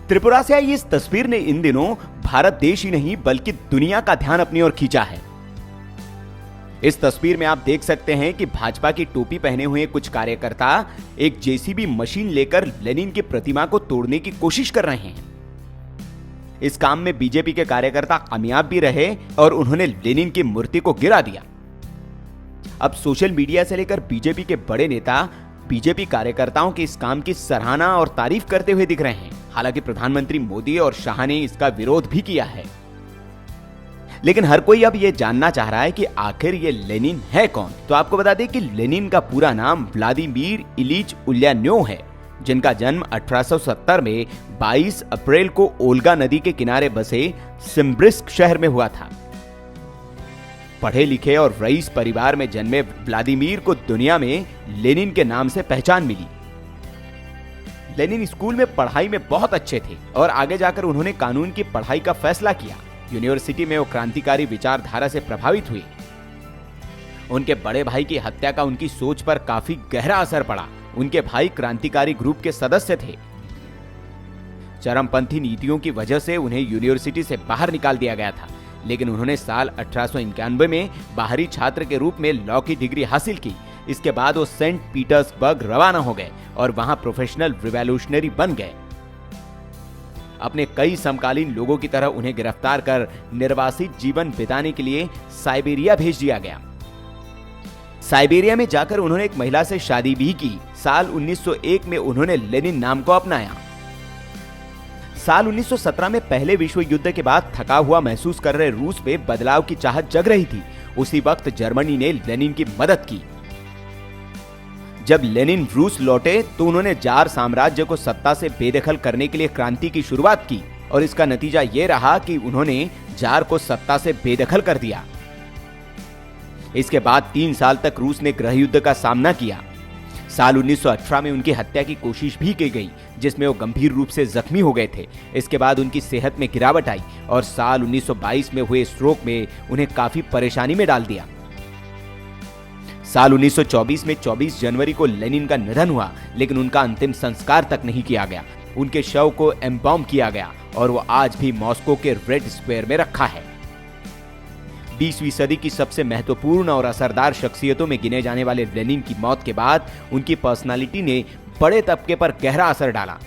त्रिपुरा से आई इस तस्वीर ने इन दिनों भारत देश ही नहीं बल्कि दुनिया का ध्यान अपनी ओर खींचा है। इस तस्वीर में आप देख सकते हैं कि भाजपा की टोपी पहने हुए कुछ कार्यकर्ता एक जेसीबी मशीन लेकर लेनिन की प्रतिमा को तोड़ने की कोशिश कर रहे हैं। इस काम में बीजेपी के कार्यकर्ता कामयाब भी रहे और उन्होंने लेनिन की मूर्ति को गिरा दिया। अब सोशल मीडिया से लेकर बीजेपी के बड़े नेता बीजेपी कार्यकर्ताओं के इस काम की सराहना और तारीफ करते हुए दिख रहे हैं। हालांकि प्रधानमंत्री मोदी और शाह ने इसका विरोध भी किया है। लेकिन हर कोई अब यह जानना चाह रहा है कि आखिर ये लेनिन है कौन। तो आपको बता दें कि लेनिन का पूरा नाम व्लादिमीर इलीच उल्यान्योव है, जिनका जन्म 1870 में 22 अप्रैल को ओल्गा नदी के किनारे बसे सिम्ब्रिस्क शहर में हुआ था। पढ़े लिखे और रईस परिवार में जन्मे व्लादिमीर को दुनिया में लेनिन के नाम से पहचान मिली। लेनिन स्कूल में पढ़ाई में बहुत अच्छे थे और आगे जाकर उन्होंने कानून की पढ़ाई का फैसला किया। यूनिवर्सिटी में वो क्रांतिकारी विचारधारा से प्रभावित हुए। उनके बड़े भाई की हत्या का उनकी सोच पर काफी गहरा असर पड़ा। उनके भाई क्रांतिकारी ग्रुप के सदस्य थे। चरमपंथी नीतियों की वजह से उन्हें यूनिवर्सिटी से बाहर निकाल दिया गया था, लेकिन उन्होंने साल 1891 में बाहरी छात्र के रूप में लॉ की डिग्री हासिल की। इसके बाद वो सेंट पीटर्सबर्ग रवाना हो गए और वहां प्रोफेशनल रिवॉल्यूशनरी बन गए। अपने कई समकालीन लोगों की तरह उन्हें गिरफ्तार कर निर्वासित जीवन बिताने के लिए साइबेरिया भेज दिया गया। साइबेरिया में जाकर उन्होंने एक महिला से शादी भी की। साल 1901 में उन्होंने लेनिन नाम को अपनाया। साल 1917 में पहले विश्व युद्ध के बाद थका हुआ महसूस कर रहे रूस में बदलाव की चाहत जग रही थी। उसी वक्त जर्मनी ने लेनिन की मदद की। जब लेनिन रूस लौटे तो उन्होंने जार साम्राज्य को सत्ता से बेदखल करने के लिए क्रांति की शुरुआत की और इसका नतीजा ये रहा कि उन्होंने जार को सत्ता से बेदखल कर दिया। इसके बाद 3 साल तक रूस ने गृह युद्ध का सामना किया। साल 1918 में उनकी हत्या की कोशिश भी की गई, जिसमें वो गंभीर रूप से जख्मी हो गए थे। इसके बाद उनकी सेहत में गिरावट आई और साल 1922 में हुए स्ट्रोक में उन्हें काफी परेशानी में डाल दिया। साल 1924 में 24 जनवरी को लेनिन का निधन हुआ, लेकिन उनका अंतिम संस्कार तक नहीं किया गया। उनके शव को एम्बाम किया गया और वो आज भी मॉस्को के रेड स्क्वायर में रखा है। 20वीं सदी की सबसे महत्वपूर्ण और असरदार शख्सियतों में गिने जाने वाले लेनिन की मौत के बाद उनकी पर्सनालिटी ने बड़े तबके पर गहरा असर डाला।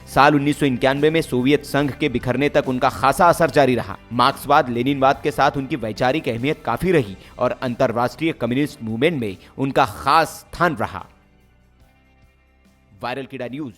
साल 1991 में सोवियत संघ के बिखरने तक उनका खासा असर जारी रहा। मार्क्सवाद लेनिनवाद के साथ उनकी वैचारिक अहमियत काफी रही और अंतर्राष्ट्रीय कम्युनिस्ट मूवमेंट में उनका खास स्थान रहा। वायरल कीड़ा न्यूज।